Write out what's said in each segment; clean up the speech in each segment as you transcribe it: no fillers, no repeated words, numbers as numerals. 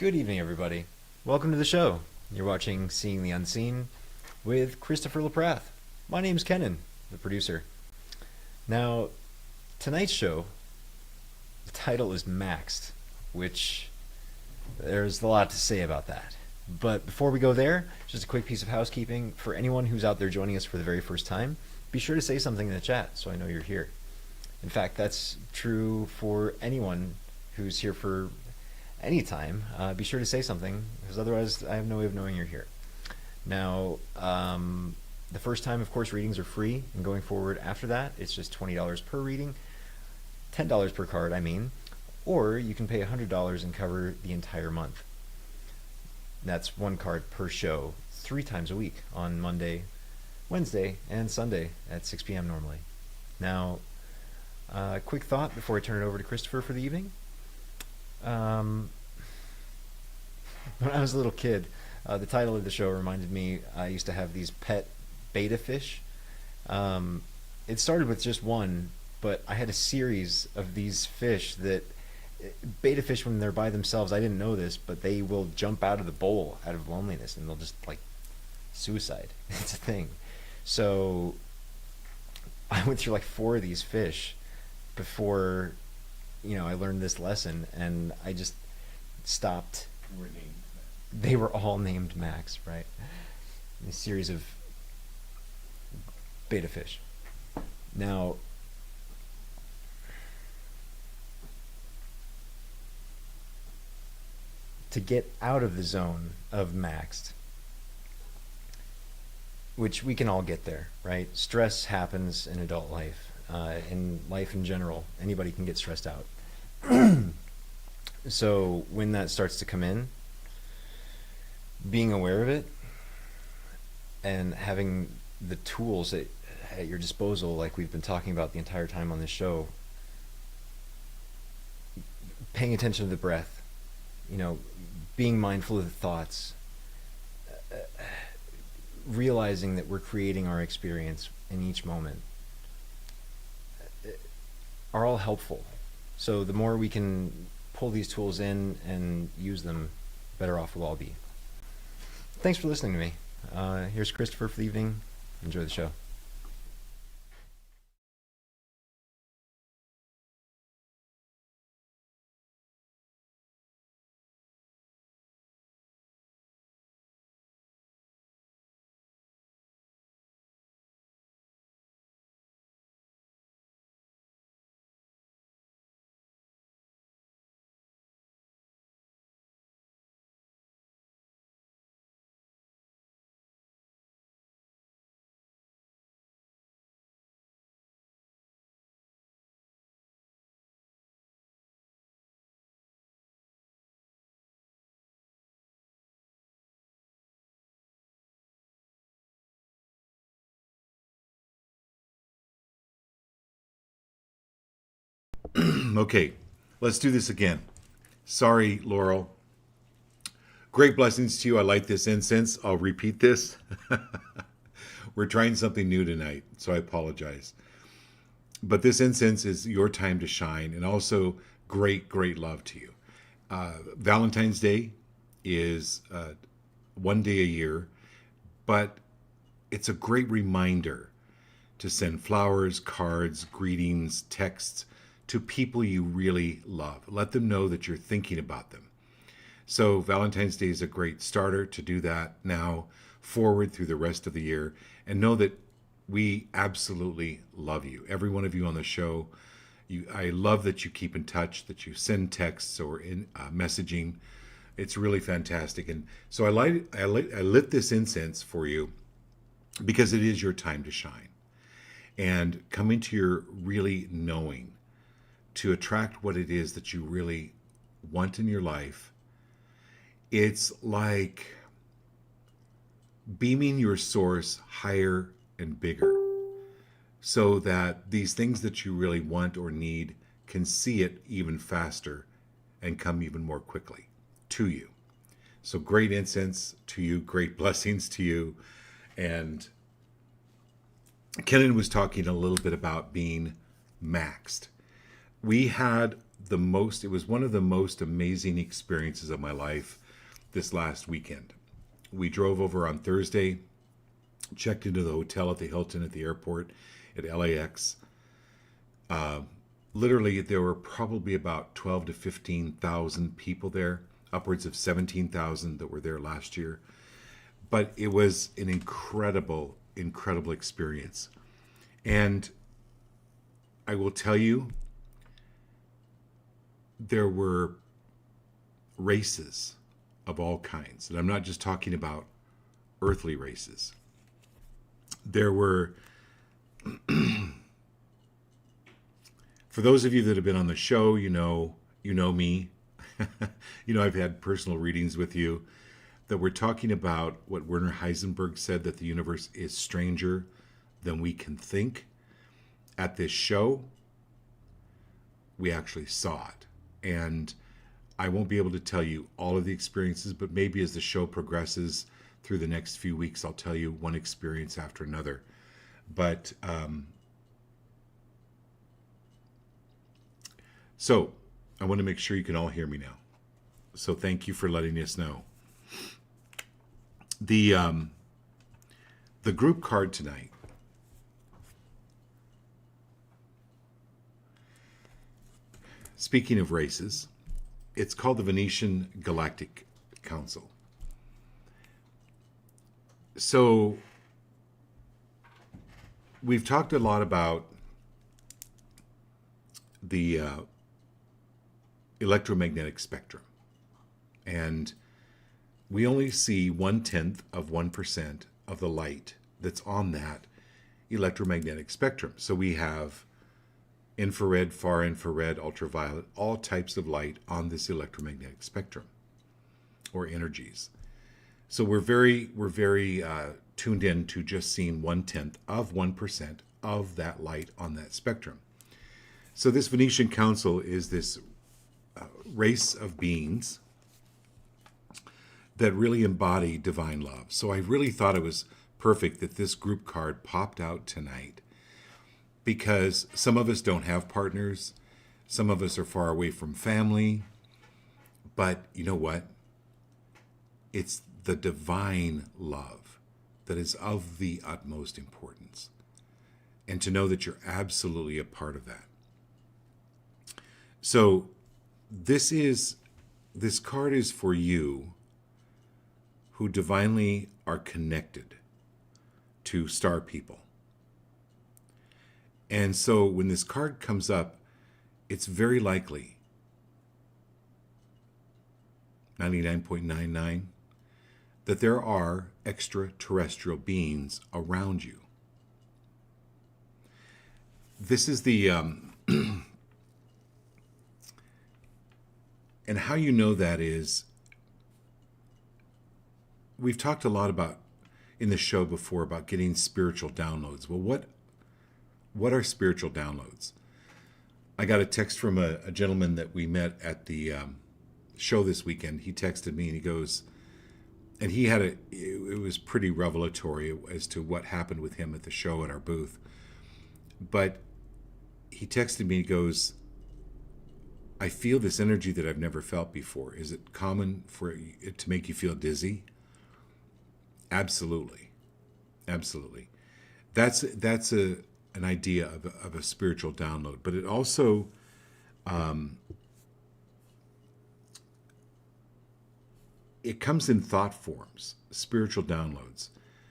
Good evening, everybody. Welcome to the show. You're watching Seeing the Unseen with Christopher Laprath. My name's Kenan, the producer. Now, tonight's show, the title is Maxed, which there's a lot to say about that. But before we go there, just a quick piece of housekeeping. For anyone who's out there joining us for the very first time, be sure to say something in the chat so I know you're here. In fact, that's true for anyone who's here for any time. Be sure to say something, because otherwise I have no way of knowing you're here. Now, the first time, of course, readings are free, and going forward after that, it's just $20 per reading, $10 per card, I mean, or you can pay $100 and cover the entire month. That's one card per show, 3 times a week, on Monday, Wednesday, and Sunday at 6 p.m. normally. Now, quick thought before I turn it over to Christopher for the evening. When I was a little kid, the title of the show reminded me, I used to have these pet betta fish. It started with just one, but I had a series of these fish that, betta fish when they're by themselves, I didn't know this, but they will jump out of the bowl out of loneliness, and they'll just, like, suicide. It's a thing. So I went through like 4 of these fish before, I learned this lesson, and I just stopped. They were all named Max, right? A series of betta fish. Now, to get out of the zone of maxed, which we can all get there, right? Stress happens in adult life. In life in general, anybody can get stressed out. So when that starts to come in, being aware of it and having the tools at your disposal, like we've been talking about the entire time on this show, paying attention to the breath, being mindful of the thoughts, realizing that we're creating our experience in each moment, are all helpful. So the more we can pull these tools in and use them, better off we'll all be. Thanks for listening to me. Here's Christopher for the evening. Enjoy the show. Okay, let's do this again. Sorry, Laurel. Great blessings to you. I like this incense. I'll repeat this. We're trying something new tonight, so I apologize. But this incense is your time to shine, and also great, great love to you. Valentine's Day is one day a year, but it's a great reminder to send flowers, cards, greetings, texts to people you really love. Let them know that you're thinking about them. So Valentine's Day is a great starter to do that now forward through the rest of the year, and know that we absolutely love you. Every one of you on the show, I love that you keep in touch, that you send texts or in messaging. It's really fantastic. And so I lit this incense for you because it is your time to shine and come into your really knowing to attract what it is that you really want in your life. It's like beaming your source higher and bigger so that these things that you really want or need can see it even faster and come even more quickly to you. So great incense to you, great blessings to you. And Kenan was talking a little bit about being maxed. We had it was one of the most amazing experiences of my life this last weekend. We drove over on Thursday, checked into the hotel at the Hilton at the airport at LAX. Literally, there were probably about 12 to 15,000 people there, upwards of 17,000 that were there last year. But it was an incredible, incredible experience. And I will tell you, there were races of all kinds. And I'm not just talking about earthly races. There were, for those of you that have been on the show, you know me. I've had personal readings with you that we're talking about what Werner Heisenberg said, that the universe is stranger than we can think. At this show, we actually saw it. And I won't be able to tell you all of the experiences, but maybe as the show progresses through the next few weeks, I'll tell you one experience after another. But so I want to make sure you can all hear me now. So thank you for letting us know. The group card tonight, speaking of races, it's called the Venetian Galactic Council. So we've talked a lot about the electromagnetic spectrum, and we only see 0.1% of the light that's on that electromagnetic spectrum. So we have infrared, far infrared, ultraviolet, all types of light on this electromagnetic spectrum or energies. So we're very tuned in to just seeing 0.1% of that light on that spectrum. So this Venetian Council is this race of beings that really embody divine love. So I really thought it was perfect that this group card popped out tonight, because some of us don't have partners, some of us are far away from family, but you know what? It's the divine love that is of the utmost importance. And to know that you're absolutely a part of that. So this card is for you who divinely are connected to star people. And so when this card comes up, it's very likely 99.99 that there are extraterrestrial beings around you. This is the and how you know that is, we've talked a lot about in the show before about getting spiritual downloads. Well, what are spiritual downloads? I got a text from a gentleman that we met at the show this weekend. He texted me and he goes, and he had it was pretty revelatory as to what happened with him at the show at our booth. But he texted me, he goes, I feel this energy that I've never felt before. Is it common for it to make you feel dizzy? Absolutely. Absolutely. That's an idea of a spiritual download. But it also it comes in thought forms, spiritual downloads.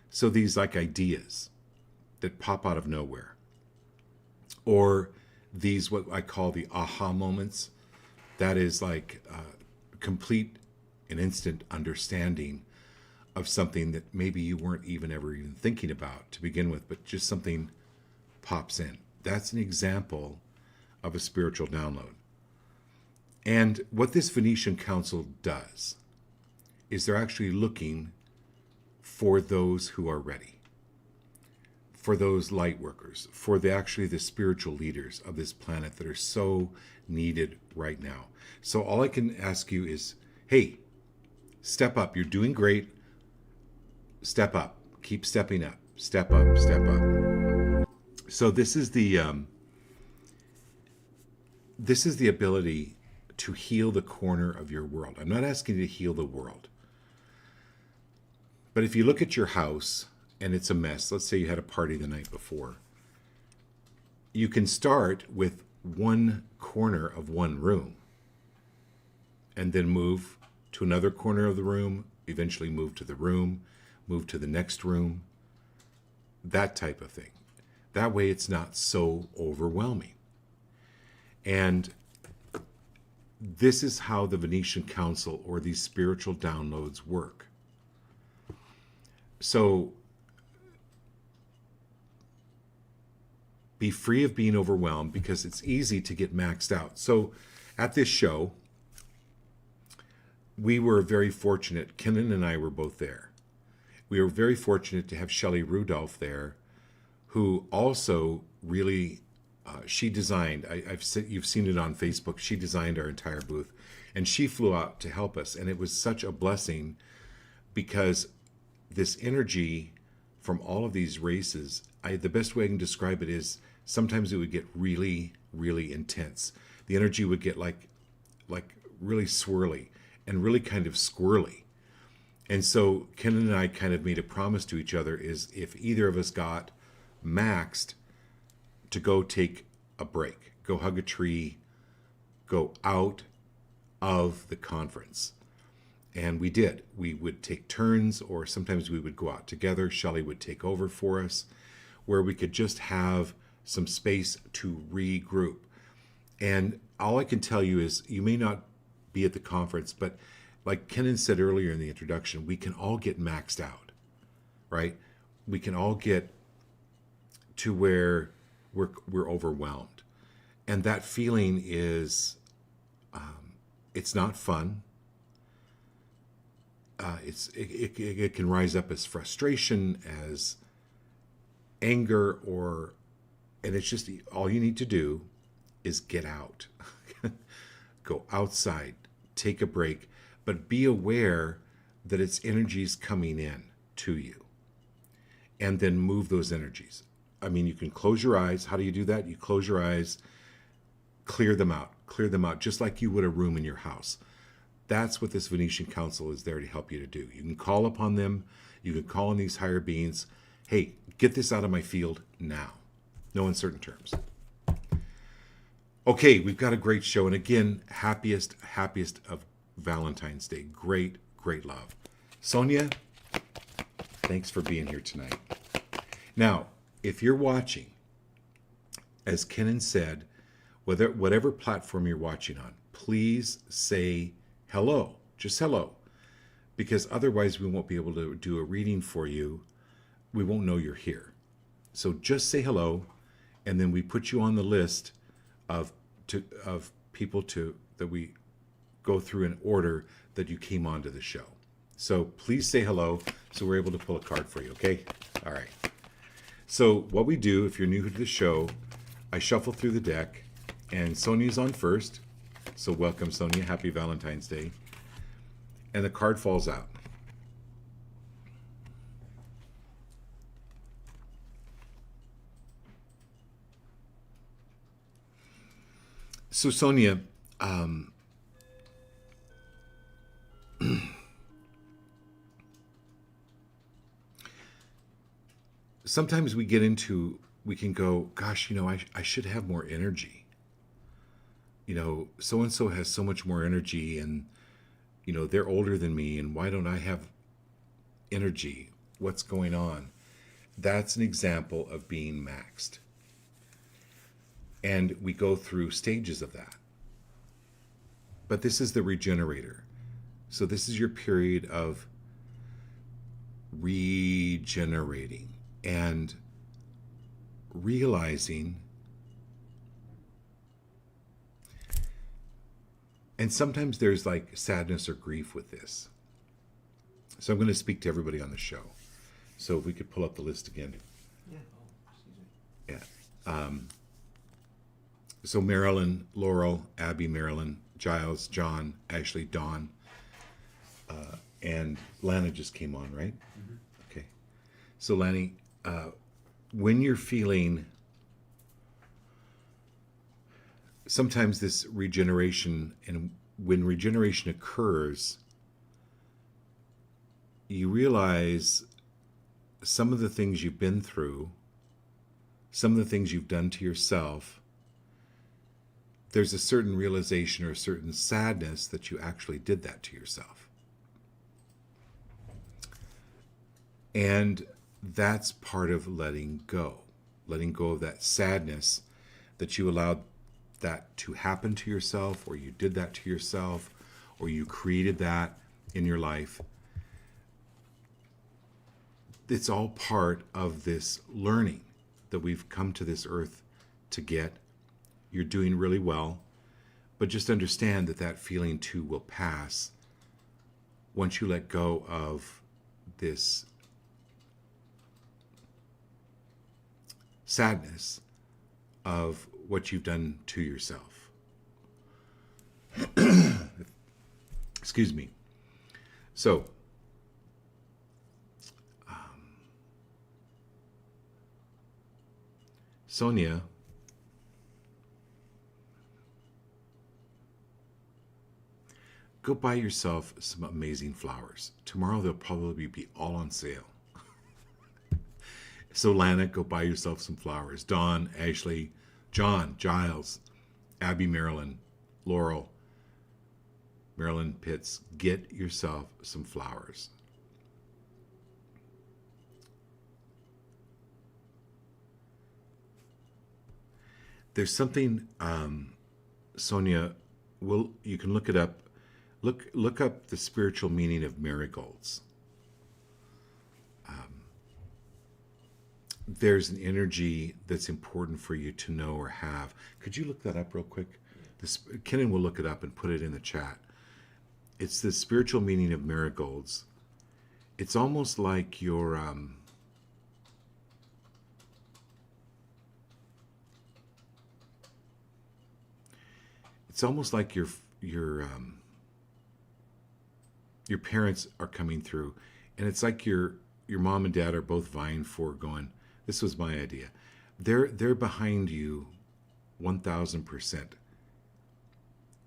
So these like ideas that pop out of nowhere. Or these, what I call the aha moments. That is like complete and instant understanding of something that maybe you weren't ever even thinking about to begin with, but just something pops in. That's an example of a spiritual download. And what this Venetian Council does is they're actually looking for those who are ready, for those light workers, for the spiritual leaders of this planet that are so needed right now. So all I can ask you is, hey, step up. You're doing great. Step up. Keep stepping up. Step up. Step up. So this is the this is the ability to heal the corner of your world. I'm not asking you to heal the world. But if you look at your house and it's a mess, let's say you had a party the night before, you can start with one corner of one room and then move to another corner of the room, eventually move to the room, move to the next room, that type of thing. That way it's not so overwhelming. And this is how the Venetian Council or these spiritual downloads work. So be free of being overwhelmed, because it's easy to get maxed out. So at this show, we were very fortunate. Kenan and I were both there. We were very fortunate to have Shelley Rudolph there, who also really, she designed, you've seen it on Facebook, she designed our entire booth, and she flew out to help us. And it was such a blessing, because this energy from all of these races, the best way I can describe it is sometimes it would get really, really intense. The energy would get like really swirly and really kind of squirrely. And so Kenan and I kind of made a promise to each other, is if either of us got maxed, to go take a break, go hug a tree, go out of the conference. And we did. We would take turns, or sometimes we would go out together. Shelley would take over for us, where we could just have some space to regroup. And all I can tell you is, you may not be at the conference, but like Kenan said earlier in the introduction, we can all get maxed out, right? We can all get to where we're overwhelmed. And that feeling is, it's not fun. It can rise up as frustration, as anger, and it's just, all you need to do is get out. Go outside, take a break, but be aware that it's energies coming in to you, and then move those energies. I mean, you can close your eyes. How do you do that? You close your eyes, clear them out, just like you would a room in your house. That's what this Venetian Council is there to help you to do. You can call upon them. You can call on these higher beings. Hey, get this out of my field now. No uncertain terms. Okay, we've got a great show. And again, happiest of Valentine's Day. Great love. Sonia, thanks for being here tonight. Now, if you're watching, as Kenan said, whatever platform you're watching on, please say hello, just hello, because otherwise we won't be able to do a reading for you. We won't know you're here. So just say hello, and then we put you on the list of people that we go through in order that you came onto the show. So please say hello, so we're able to pull a card for you, okay? All right. So what we do, if you're new to the show, I shuffle through the deck, and Sonia's on first. So welcome, Sonia. Happy Valentine's Day. And the card falls out. So Sonia, sometimes we can go, gosh, I should have more energy. So-and-so has so much more energy, and, they're older than me, and why don't I have energy? What's going on? That's an example of being maxed. And we go through stages of that. But this is the regenerator. So this is your period of regenerating and realizing. And sometimes there's like sadness or grief with this. So I'm going to speak to everybody on the show. So if we could pull up the list again. Yeah. Oh, excuse me. Yeah. So Marilyn, Laurel, Abby, Marilyn, Giles, John, Ashley, Dawn, and Lana just came on, right? Mm-hmm. Okay. So Lanny, when you're feeling sometimes this regeneration, and when regeneration occurs, you realize some of the things you've been through, some of the things you've done to yourself, there's a certain realization or a certain sadness that you actually did that to yourself. And that's part of letting go of that sadness that you allowed that to happen to yourself, or you did that to yourself, or you created that in your life. It's all part of this learning that we've come to this earth to get. You're doing really well, but just understand that that feeling too will pass once you let go of this sadness of what you've done to yourself. Excuse me. So, Sonia, go buy yourself some amazing flowers. Tomorrow they'll probably be all on sale. So Lana, go buy yourself some flowers. Dawn, Ashley, John, Giles, Abby, Marilyn, Laurel, Marilyn Pitts, get yourself some flowers. There's something, Sonia, you can look it up. Look up the spiritual meaning of marigolds. There's an energy that's important for you to know or have. Could you look that up real quick? Kenan will look it up and put it in the chat. It's the spiritual meaning of marigolds. It's almost like your your parents are coming through, and it's like your mom and dad are both vying for going, this was my idea. They're behind you 1,000%.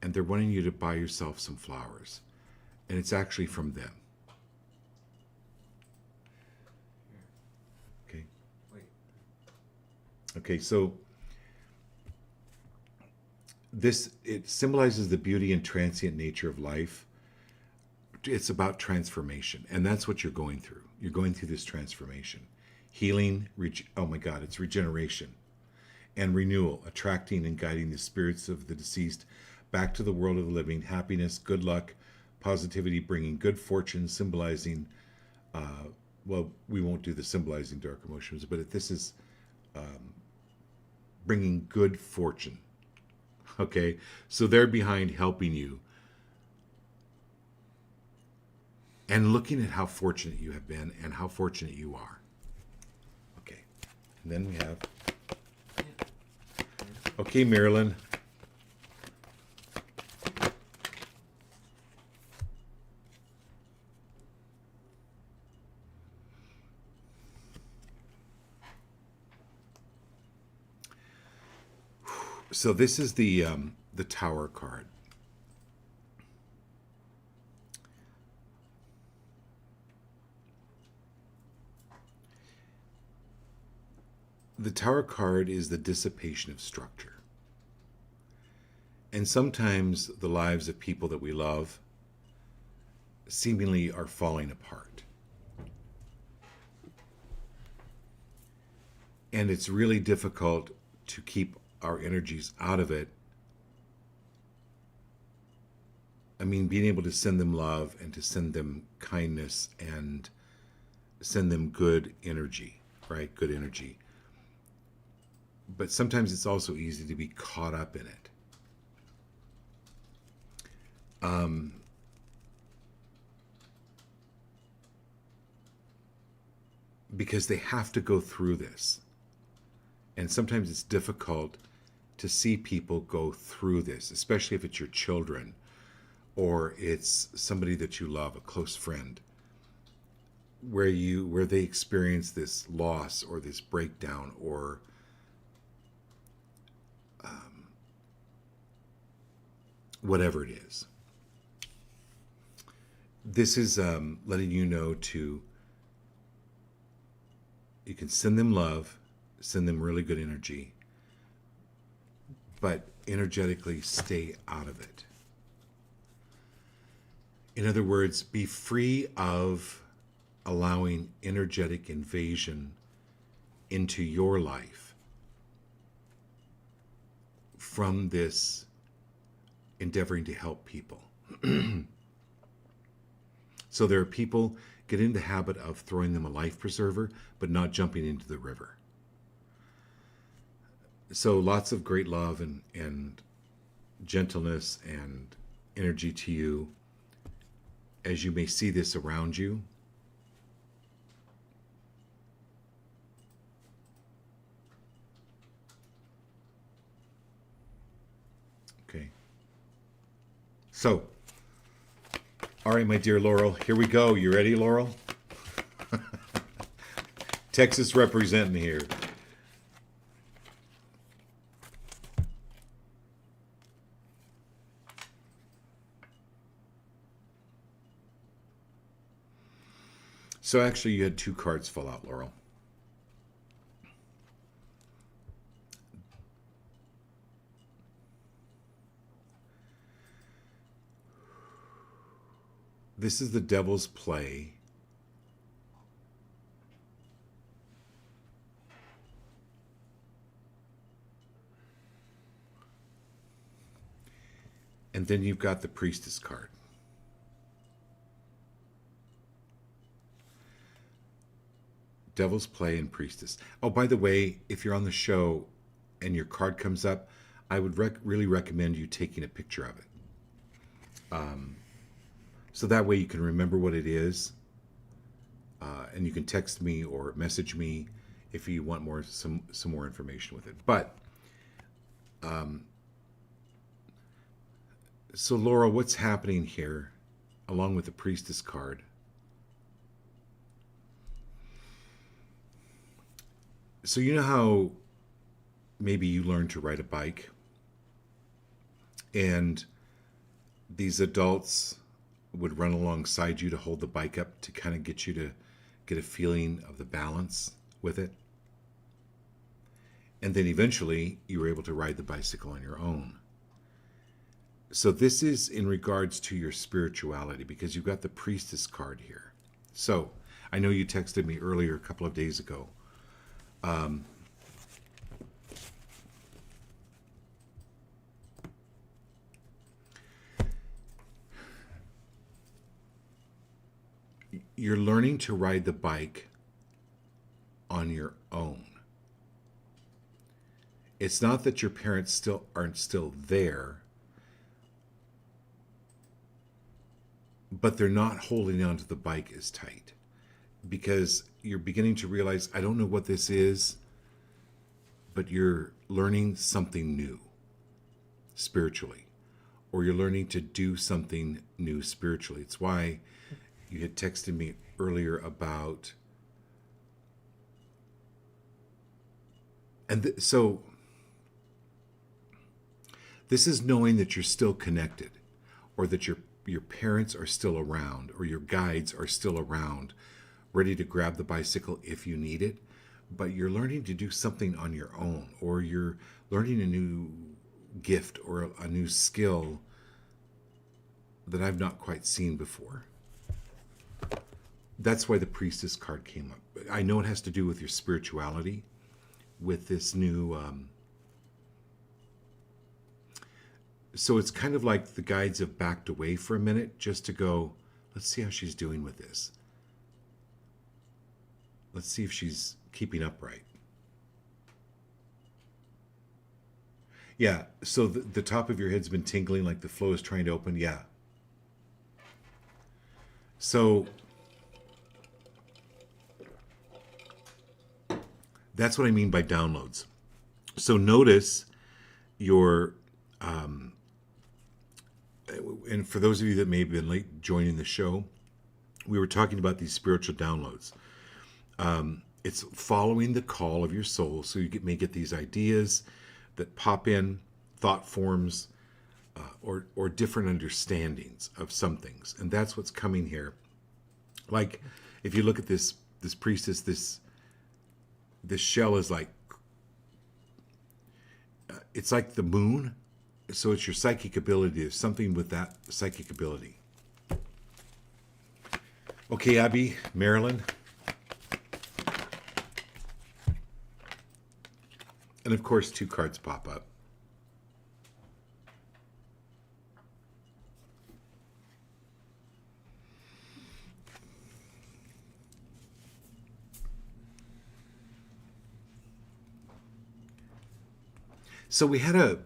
And they're wanting you to buy yourself some flowers. And it's actually from them. Okay. Wait. Okay, so it symbolizes the beauty and transient nature of life. It's about transformation, and that's what you're going through. You're going through this transformation. Healing, oh my God, it's regeneration and renewal, attracting and guiding the spirits of the deceased back to the world of the living, happiness, good luck, positivity, bringing good fortune, symbolizing, well, we won't do the symbolizing dark emotions, but this is bringing good fortune. Okay, so they're behind helping you and looking at how fortunate you have been and how fortunate you are. Okay, and then we have, okay, Marilyn. So this is the Tower card. The Tower card is the dissipation of structure. And sometimes the lives of people that we love seemingly are falling apart. And it's really difficult to keep our energies out of it. I mean, being able to send them love and to send them kindness and send them good energy, right? Good energy. But sometimes it's also easy to be caught up in it. Because they have to go through this. And sometimes it's difficult to see people go through this, especially if it's your children or it's somebody that you love, a close friend, where they experience this loss or this breakdown or whatever it is. This is letting you know you can send them love, send them really good energy, but energetically stay out of it. In other words, be free of allowing energetic invasion into your life from this endeavoring to help people. So there are people get in the habit of throwing them a life preserver, but not jumping into the river. So lots of great love and gentleness and energy to you as you may see this around you. Okay. So, all right, my dear Laurel, here we go. You ready, Laurel? Texas representing here. So actually, you had 2 cards fall out, Laurel. This is the Devil's Play. And then you've got the Priestess card. Devil's Play and Priestess. Oh, by the way, if you're on the show and your card comes up, I would really recommend you taking a picture of it. So that way you can remember what it is. And you can text me or message me if you want some more information with it. But, so Laura, what's happening here along with the Priestess card? So you know how maybe you learned to ride a bike and these adults would run alongside you to hold the bike up to kind of get you to get a feeling of the balance with it. And then eventually you were able to ride the bicycle on your own. So this is in regards to your spirituality because you've got the Priestess card here. So I know you texted me earlier a couple of days ago. You're learning to ride the bike on your own. It's not that your parents aren't still there, but they're not holding on to the bike as tight because you're beginning to realize, I don't know what this is, but you're learning something new spiritually, or you're learning to do something new spiritually. It's why you had texted me earlier about, so this is knowing that you're still connected, or that your parents are still around, or your guides are still around, ready to grab the bicycle if you need it, but you're learning to do something on your own, or you're learning a new gift or a new skill that I've not quite seen before. That's why the Priestess card came up. I know it has to do with your spirituality, with this new... So it's kind of like the guides have backed away for a minute just to go, let's see how she's doing with this. Let's see if she's keeping upright. Yeah, so the top of your head's been tingling like the flow is trying to open. Yeah. So that's what I mean by downloads. So notice your, and for those of you that may have been late joining the show, we were talking about these spiritual downloads. It's following the call of your soul. So you may get these ideas that pop in, thought forms, or different understandings of some things, and that's what's coming here. Like, if you look at this priestess, this shell is like, it's like the moon. So it's your psychic ability. There's something with that psychic ability. Okay, Abby, Marilyn. And of course, 2 cards pop up. So we had a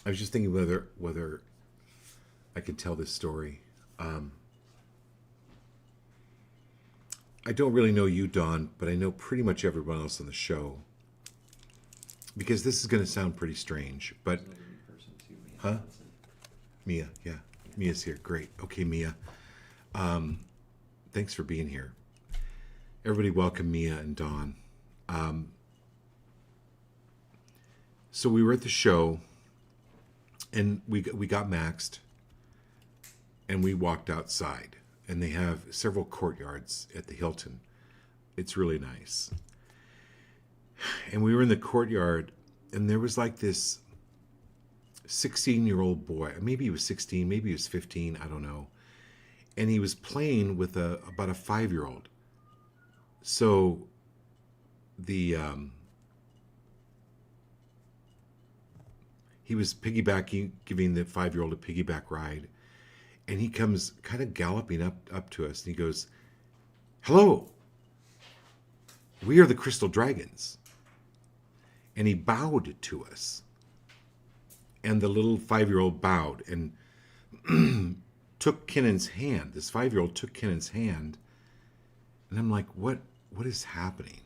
I was just thinking whether I could tell this story. I don't really know you, Dawn, but I know pretty much everyone else on the show. Because this is going to sound pretty strange, but... Huh? Mia, yeah. Mia's here. Great. Okay, Mia. Thanks for being here. Everybody welcome Mia and Dawn. So we were at the show, and we got maxed, and we walked outside. And they have several courtyards at the Hilton. It's really nice. And we were in the courtyard, and there was like this 16-year-old boy. Maybe he was 16, maybe he was 15, I don't know. And he was playing with about a 5-year-old. So he was piggybacking, giving the 5-year-old a piggyback ride. And he comes kind of galloping up to us, and he goes, "Hello, we are the Crystal Dragons." And he bowed to us. And the little 5-year-old bowed and took Kennan's hand. This 5-year-old took Kennan's hand. And I'm like, what is happening?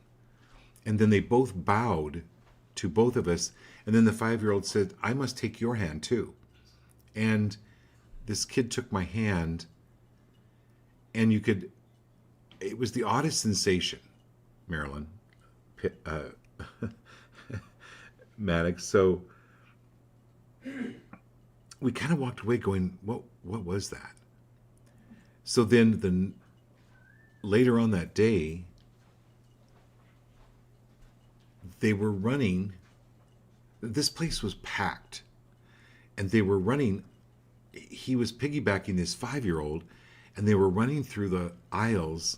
And then they both bowed to both of us. And then the 5-year-old said, "I must take your hand too." And this kid took my hand, and it was the oddest sensation, Marilyn, Maddox. So we kind of walked away going, what was that? So then later on that day, they were running. This place was packed, and they were running. He was piggybacking this 5-year-old, and they were running through the aisles,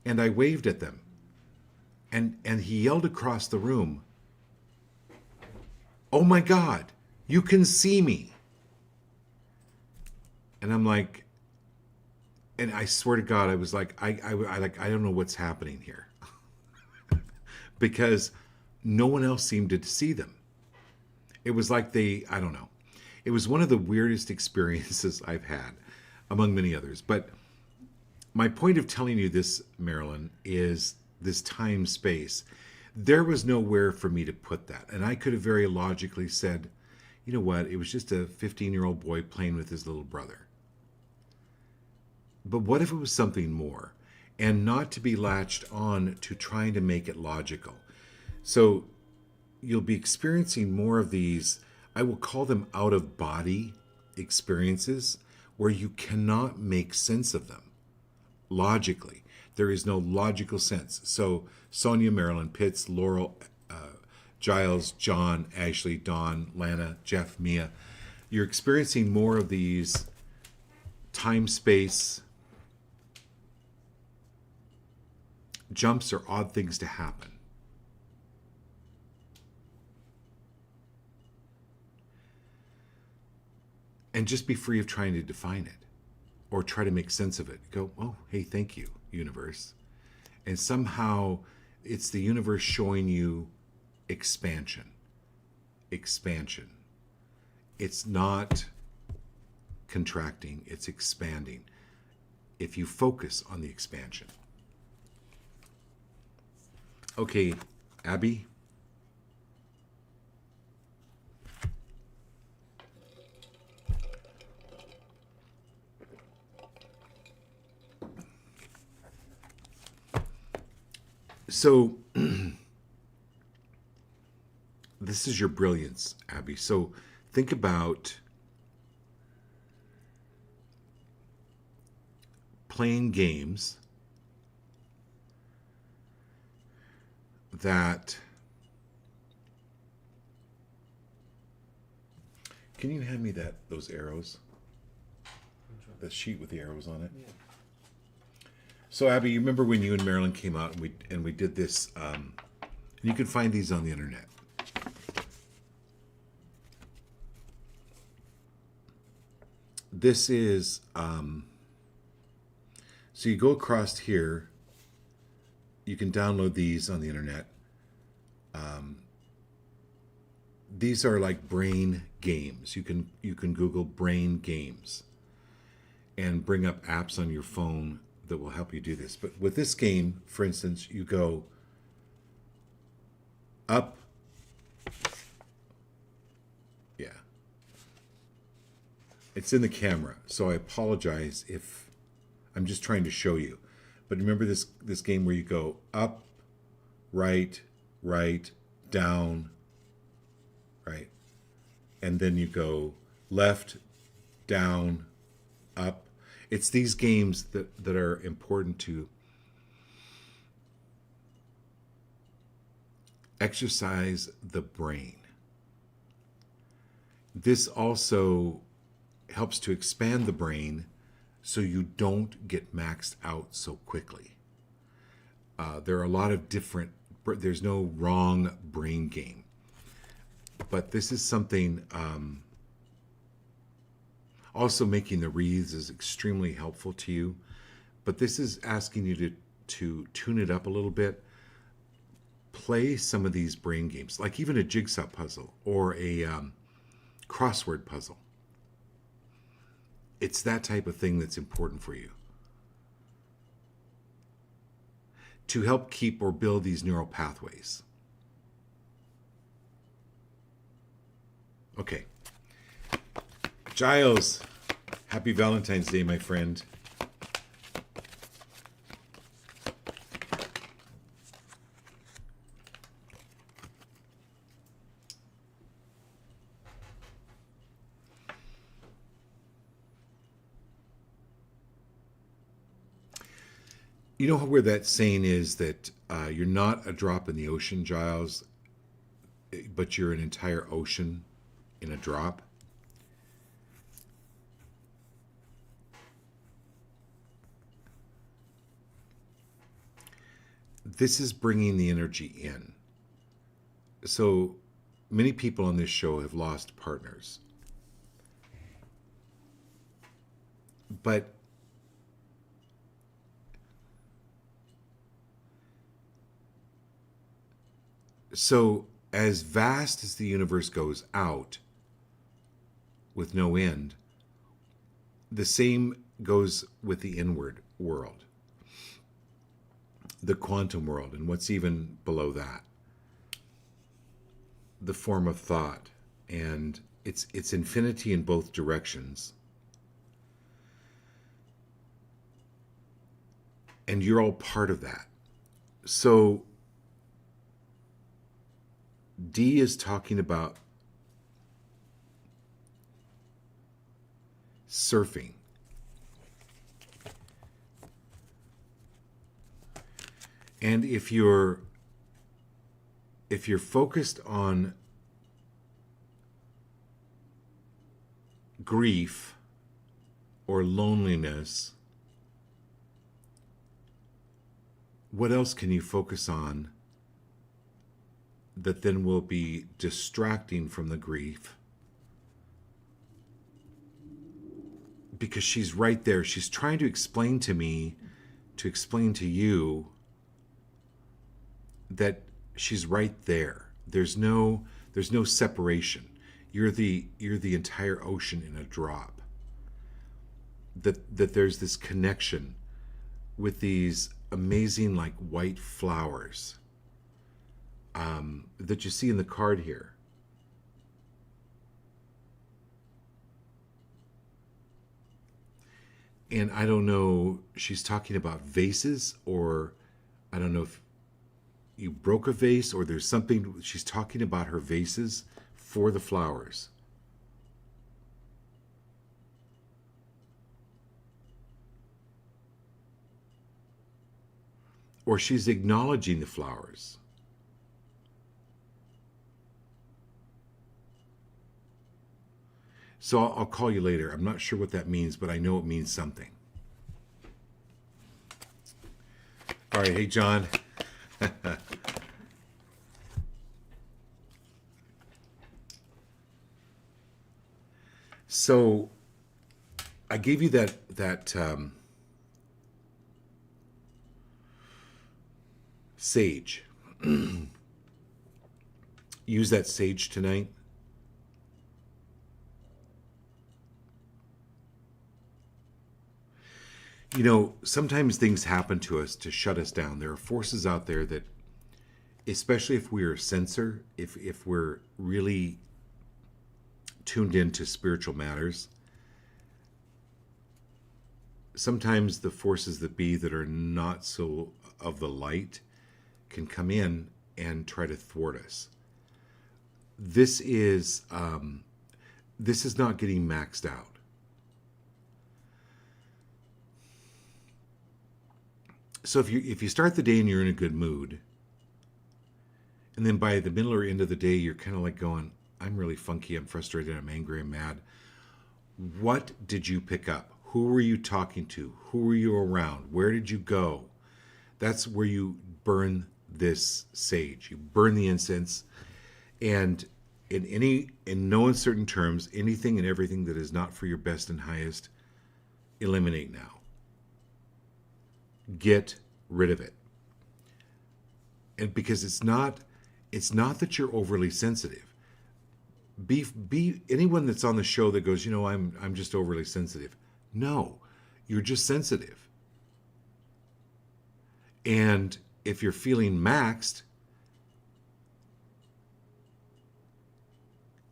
and I waved at them. And he yelled across the room, "Oh my God, you can see me." And I'm like, and I swear to God, I was like, I don't know what's happening here. Because no one else seemed to see them. It was like I don't know. It was one of the weirdest experiences I've had, among many others. But my point of telling you this, Marilyn, is this time space. There was nowhere for me to put that. And I could have very logically said, you know what, it was just a 15-year-old boy playing with his little brother. But what if it was something more? And not to be latched on to trying to make it logical. So you'll be experiencing more of these, I will call them out-of-body experiences, where you cannot make sense of them logically. There is no logical sense. So Sonia, Marilyn, Pitts, Laurel, Giles, John, Ashley, Dawn, Lana, Jeff, Mia, you're experiencing more of these time-space jumps or odd things to happen. And just be free of trying to define it or try to make sense of it. Go, oh, hey, thank you, universe. And somehow it's the universe showing you expansion. Expansion. It's not contracting, it's expanding. If you focus on the expansion. Okay, Abby. So this is your brilliance, Abby. So think about playing games that... Can you hand me those arrows? The sheet with the arrows on it? Yeah. So Abby, you remember when you and Marilyn came out and we did this, and you can find these on the internet. This is, so you go across here, you can download these on the internet. These are like brain games. You can Google brain games and bring up apps on your phone that will help you do this. But with this game, for instance, you go up. Yeah. It's in the camera, so I apologize if I'm just trying to show you. But remember this game where you go up, right, down, right? And then you go left, down, up. It's these games that are important to exercise the brain. This also helps to expand the brain so you don't get maxed out so quickly. There are a lot of different, there's no wrong brain game. But this is something, also making the wreaths is extremely helpful to you. But this is asking you to tune it up a little bit. Play some of these brain games, like even a jigsaw puzzle or a crossword puzzle. It's that type of thing that's important for you to help keep or build these neural pathways. Okay. Giles, happy Valentine's Day, my friend. You know where that saying is that you're not a drop in the ocean, Giles, but you're an entire ocean in a drop? This is bringing the energy in. So many people on this show have lost partners. But so as vast as the universe goes out with no end, the same goes with the inward world, the quantum world, and what's even below that, the form of thought. And it's infinity in both directions. And you're all part of that. So D is talking about surfing. And if you're focused on grief or loneliness, what else can you focus on that then will be distracting from the grief? Because she's right there. She's trying to explain to me, to explain to you that she's right there. There's no separation. You're the entire ocean in a drop. That there's this connection with these amazing like white flowers that you see in the card here. And I don't know, she's talking about vases, or I don't know if you broke a vase, or there's something. She's talking about her vases for the flowers. Or she's acknowledging the flowers. So I'll call you later. I'm not sure what that means, but I know it means something. All right, hey, John. So I gave you that sage. Use that sage tonight. You know, sometimes things happen to us to shut us down. There are forces out there that, especially if we're a sensor, if we're really tuned into spiritual matters, sometimes the forces that be that are not so of the light can come in and try to thwart us. This is not getting maxed out. So if you start the day and you're in a good mood, and then by the middle or end of the day you're kind of like going, I'm really funky, I'm frustrated, I'm angry, I'm mad. What did you pick up? Who were you talking to? Who were you around? Where did you go? That's where you burn this sage. You burn the incense, and in no uncertain terms, anything and everything that is not for your best and highest, eliminate now. Get rid of it. And because it's not that you're overly sensitive. Be anyone that's on the show that goes, I'm just overly sensitive. No, you're just sensitive. And if you're feeling maxed,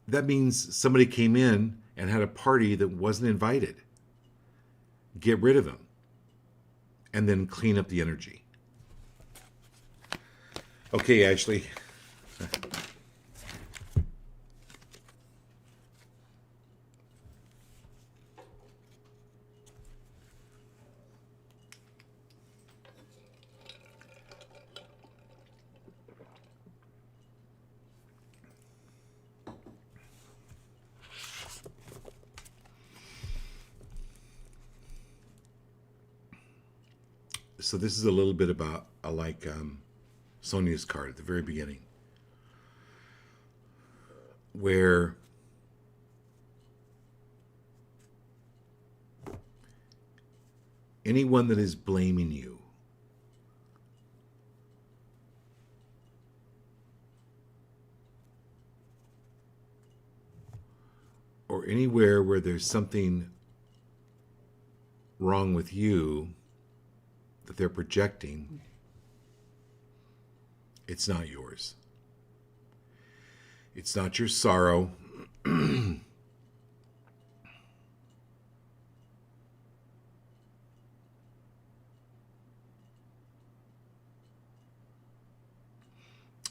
that means somebody came in and had a party that wasn't invited. Get rid of them. And then clean up the energy. Okay, Ashley. So this is a little bit about Sonia's card at the very beginning, where anyone that is blaming you or anywhere where there's something wrong with you that they're projecting, it's not yours. It's not your sorrow.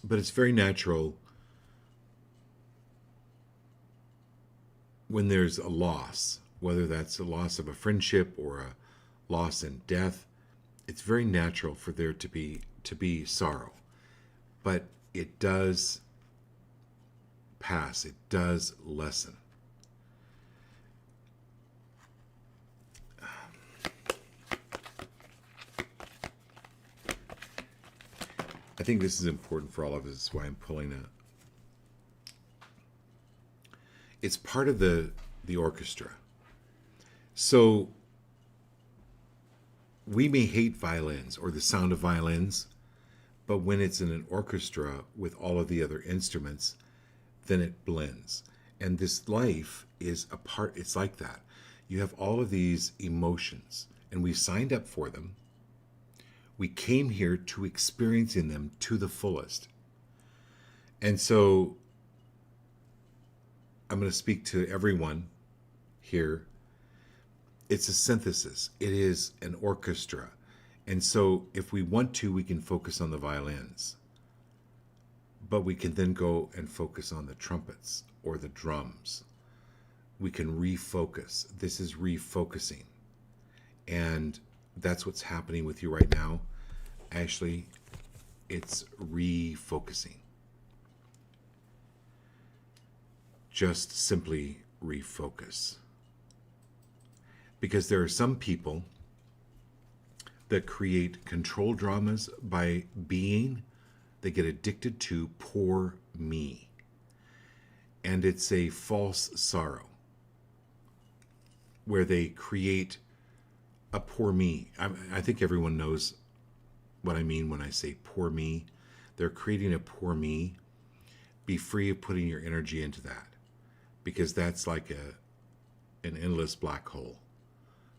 But it's very natural when there's a loss, whether that's a loss of a friendship or a loss in death. It's very natural for there to be sorrow, but it does pass. It does lessen. I think this is important for all of us. That's why I'm pulling a. It's part of the orchestra. So we may hate violins or the sound of violins, but when it's in an orchestra with all of the other instruments, then it blends. And this life is a part, it's like that. You have all of these emotions, and we signed up for them. We came here to experiencing them to the fullest. And so I'm going to speak to everyone here. It's a synthesis. It is an orchestra. And so if we want to, we can focus on the violins. But we can then go and focus on the trumpets or the drums. We can refocus. This is refocusing. And that's what's happening with you right now. Ashley, it's refocusing. Just simply refocus. Because there are some people that create control dramas by being, they get addicted to poor me. And it's a false sorrow where they create a poor me. I think everyone knows what I mean when I say poor me. They're creating a poor me. Be free of putting your energy into that, because that's like an endless black hole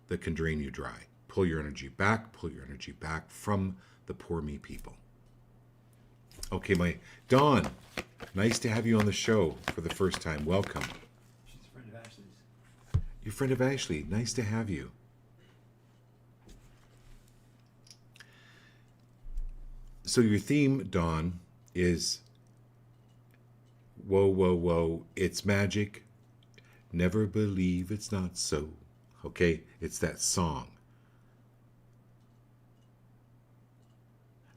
that can drain you dry. Pull your energy back from the poor me people. Okay, my Dawn, nice to have you on the show for the first time. Welcome. She's a friend of Ashley's. You're a friend of Ashley. Nice to have you. So your theme, Dawn, is whoa, whoa, whoa, it's magic. Never believe it's not so. Okay, it's that song.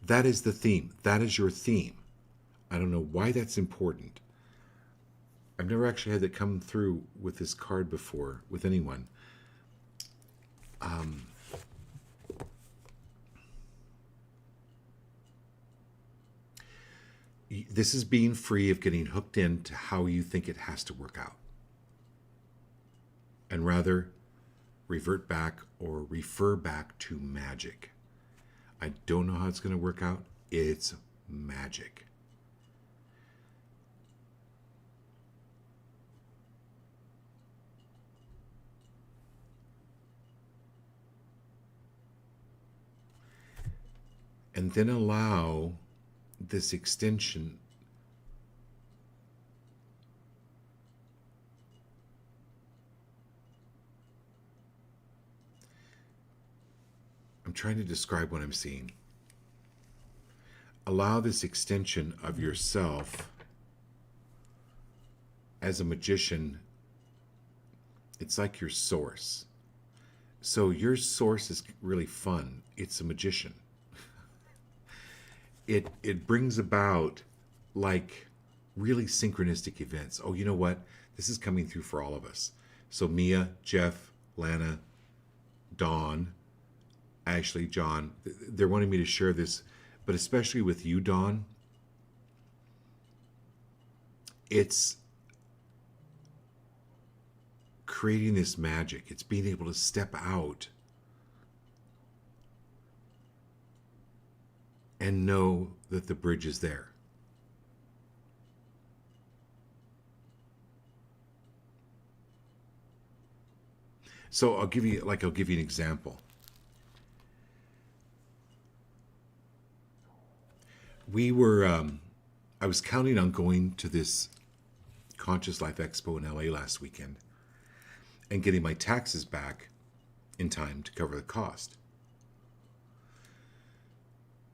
That is the theme. That is your theme. I don't know why that's important. I've never actually had that come through with this card before with anyone. This is being free of getting hooked into how you think it has to work out. And rather revert back or refer back to magic. I don't know how it's going to work out. It's magic. And then allow this extension I'm trying to describe what I'm seeing. Allow this extension of yourself as a magician. It's like your source. So your source is really fun. It's a magician. It brings about like really synchronistic events. Oh, you know what? This is coming through for all of us. So Mia, Jeff, Lana, Dawn, Ashley, John, they're wanting me to share this, but especially with you, Dawn, it's creating this magic. It's being able to step out and know that the bridge is there. So I'll give you an example. I was counting on going to this Conscious Life Expo in LA last weekend and getting my taxes back in time to cover the cost.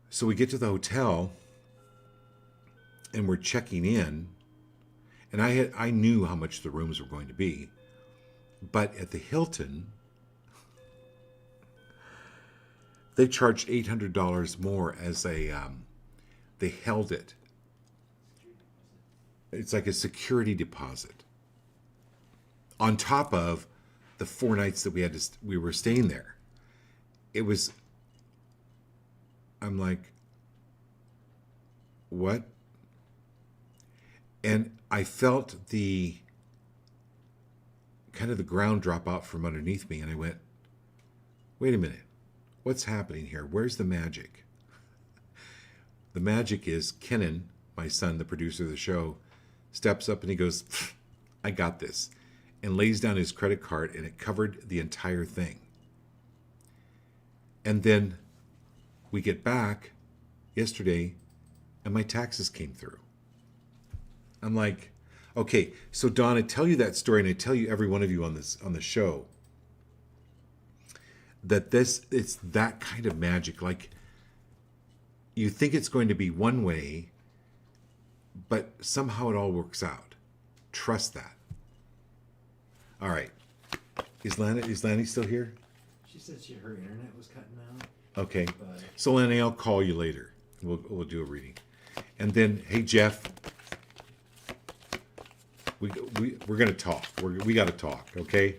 So we get to the hotel and we're checking in, and I knew how much the rooms were going to be, but at the Hilton they charged $800 more as they held it. It's like a security deposit on top of the 4 nights that we were staying there. I'm like, what? And I felt the kind of the ground drop out from underneath me, and I went, wait a minute, what's happening here? Where's the magic? The magic is Kenan, my son, the producer of the show, steps up and he goes, I got this, and lays down his credit card, and it covered the entire thing. And then we get back yesterday and my taxes came through. I'm like, okay, so Don, I tell you that story, and I tell you every one of you on the show that it's that kind of magic. Like, you think it's going to be one way, but somehow it all works out. Trust that. All right. Is Lanny still here? She said her internet was cutting out. Okay. But So Lanny, I'll call you later. We'll do a reading. And then, hey Jeff, we're gonna talk. We got to talk, okay?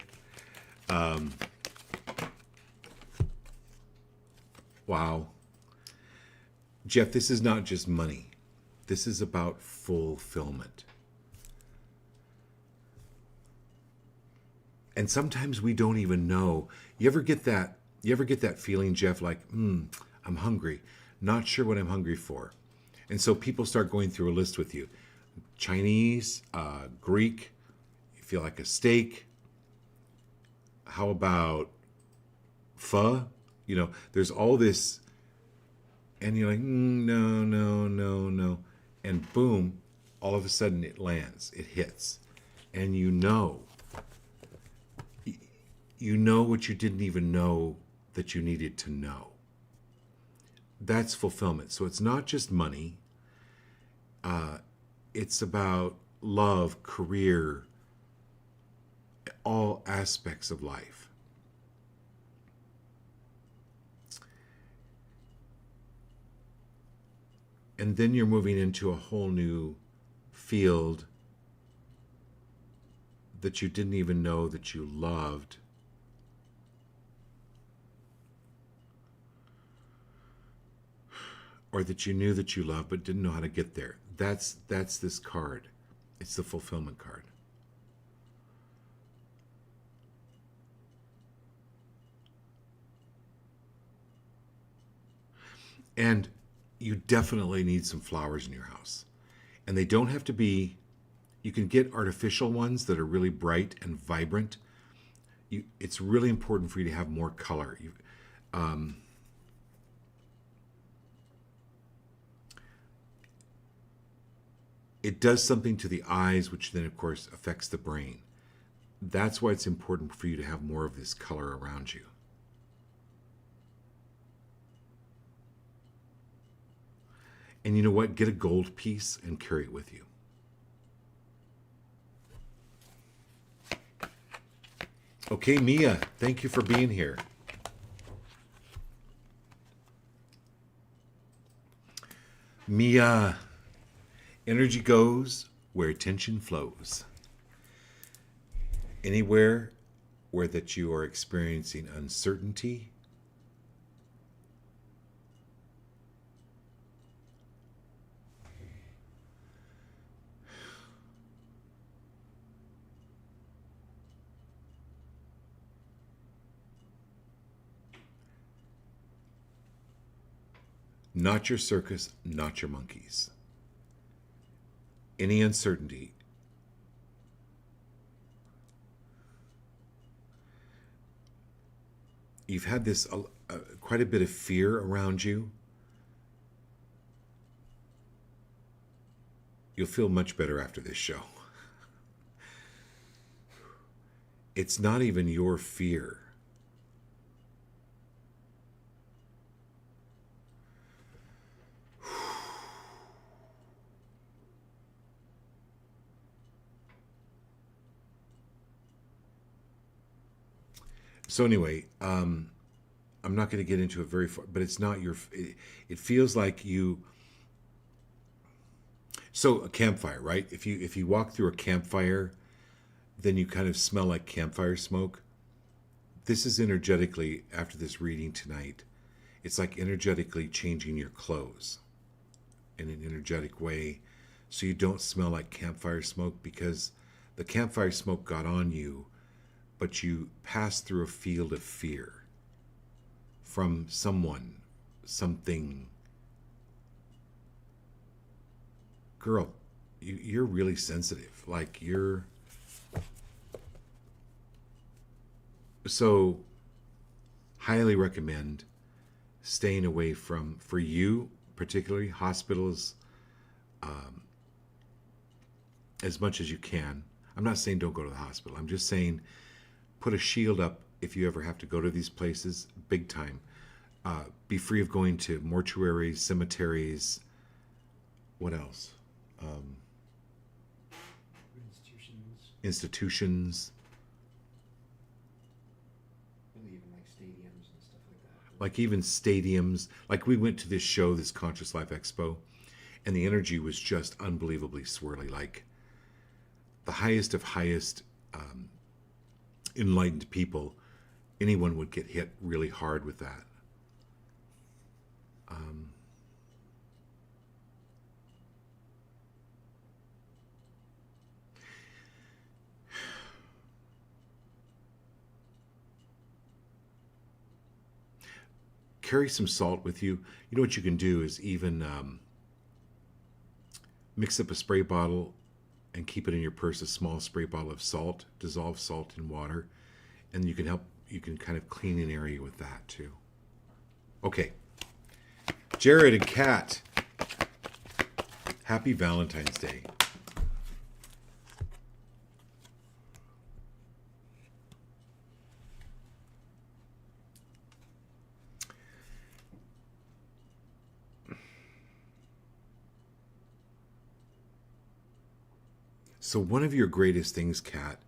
Wow, Jeff, this is not just money. This is about fulfillment. And sometimes we don't even know. You ever get that? You ever get that feeling, Jeff? Like, I'm hungry, not sure what I'm hungry for, and so people start going through a list with you. Chinese, Greek. You feel like a steak. How about pho? You know, there's all this, and you're like, no, no, no, no, and boom, all of a sudden it lands, it hits, and you know what you didn't even know that you needed to know. That's fulfillment. So it's not just money. It's about love, career, all aspects of life. And then you're moving into a whole new field that you didn't even know that you loved. Or that you knew that you loved but didn't know how to get there. That's this card. It's the fulfillment card. And you definitely need some flowers in your house. And they don't have to be, you can get artificial ones that are really bright and vibrant. It's really important for you to have more color. It does something to the eyes, which then, of course, affects the brain. That's why it's important for you to have more of this color around you. And you know what? Get a gold piece and carry it with you. Okay, Mia, thank you for being here. Mia, energy goes where attention flows. Anywhere where that you are experiencing uncertainty, not your circus, not your monkeys. Any uncertainty. You've had this quite a bit of fear around you. You'll feel much better after this show. It's not even your fear. So anyway, I'm not going to get into it very far, but it's not your. It feels like you. So a campfire, right? If you walk through a campfire, then you kind of smell like campfire smoke. This is energetically, after this reading tonight, it's like energetically changing your clothes in an energetic way, so you don't smell like campfire smoke, because the campfire smoke got on you, but you passed through a field of fear from someone, something. Girl, you're really sensitive. Like, you're... So, highly recommend staying away from, for you particularly, hospitals as much as you can. I'm not saying don't go to the hospital. I'm just saying put a shield up if you ever have to go to these places, big time. Be free of going to mortuaries, cemeteries. What else? institutions, Maybe even like stadiums and stuff like that. like even stadiums. Like we went to this show, this Conscious Life Expo, and the energy was just unbelievably swirly. Like the highest of highest enlightened people, anyone would get hit really hard with that. Carry some salt with you. You know what you can do is even mix up a spray bottle and keep it in your purse, a small spray bottle of salt, dissolve salt in water, and you can kind of clean an area with that too. Okay. Jared and Kat, happy Valentine's Day. So one of your greatest things, Kat,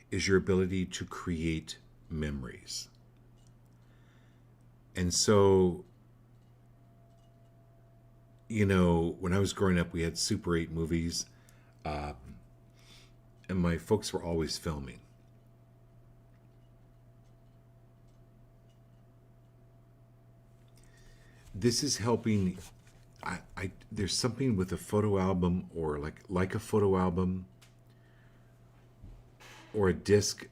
is your ability to create memories. And so, you know, when I was growing up, we had Super 8 movies, and my folks were always filming. This is helping. There's something with a photo album or like a photo album or a disc,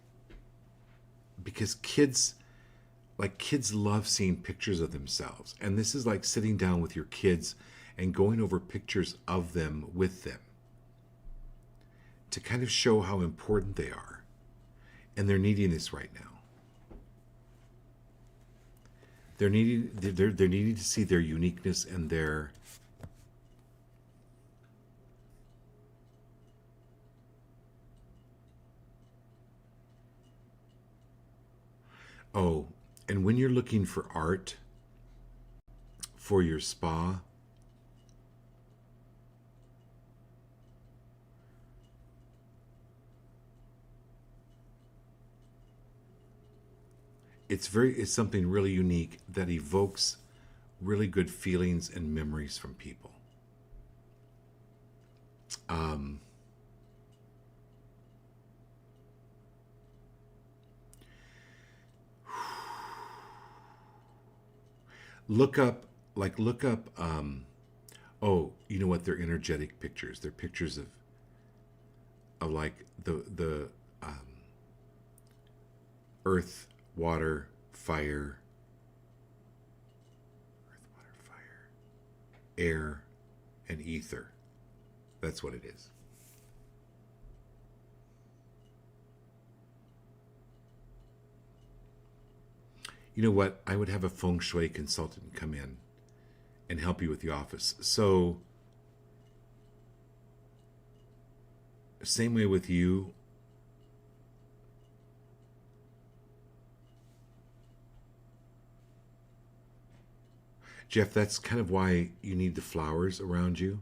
because kids love seeing pictures of themselves, and this is like sitting down with your kids and going over pictures of them with them to kind of show how important they are, and they're needing this right now. They're needing to see their uniqueness and their oh, and when you're looking for art for your spa, it's something really unique that evokes really good feelings and memories from people. Look up, oh, you know what? They're energetic pictures. They're pictures of like the earth, water, fire, air, and ether. That's what it is. You know what? I would have a feng shui consultant come in and help you with the office. So, same way with you. Jeff, that's kind of why you need the flowers around you.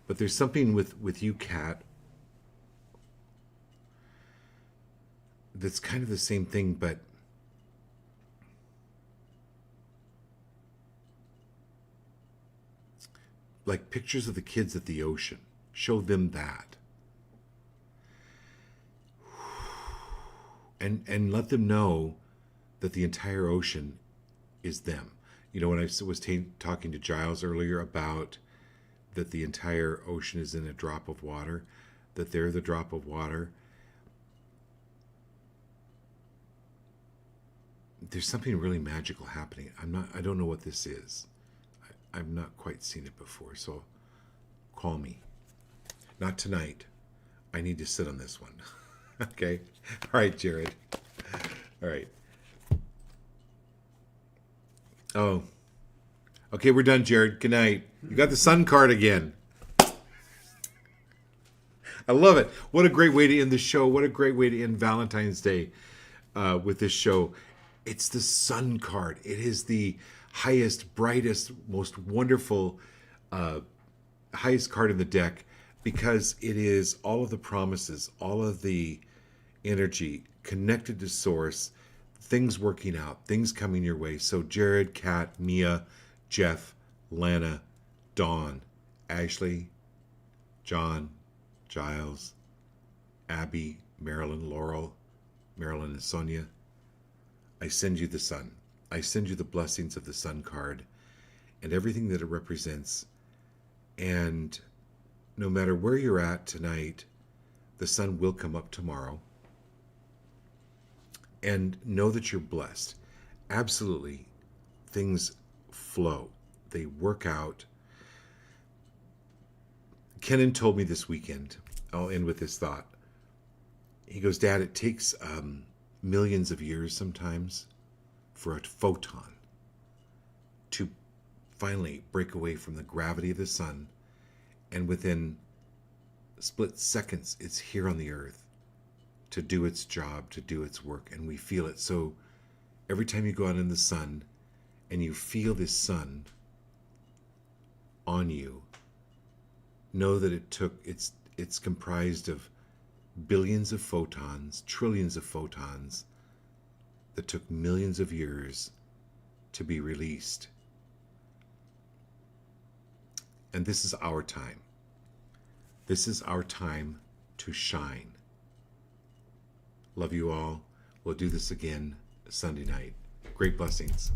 But there's something with you, Kat, that's kind of the same thing, but like pictures of the kids at the ocean. Show them that. And let them know that the entire ocean is them. You know, when I was talking to Giles earlier about that the entire ocean is in a drop of water, that they're the drop of water. There's something really magical happening. I don't know what this is. I've not quite seen it before, so call me. Not tonight. I need to sit on this one. Okay? All right, Jared. All right. Oh. Okay, we're done, Jared. Good night. You got the sun card again. I love it. What a great way to end the show. What a great way to end Valentine's Day with this show. It's the sun card. It is the highest, brightest, most wonderful, highest card in the deck. because it is all of the promises, all of the energy connected to source, things working out, things coming your way. So Jared, Kat, Mia, Jeff, Lana, Dawn, Ashley, John, Giles, Abby, Marilyn, Laurel, Marilyn and Sonia, I send you the sun. I send you the blessings of the sun card and everything that it represents. And no matter where you're at tonight, the sun will come up tomorrow. And know that you're blessed. Absolutely, things flow. They work out. Kenan told me this weekend, I'll end with this thought. He goes, Dad, it takes millions of years sometimes for a photon to finally break away from the gravity of the sun, and within split seconds it's here on the earth to do its job, to do its work, and we feel it. So every time you go out in the sun and you feel this sun on you, know that it's comprised of billions of photons, trillions of photons that took millions of years to be released. And this is our time. This is our time to shine. Love you all. We'll do this again Sunday night. Great blessings.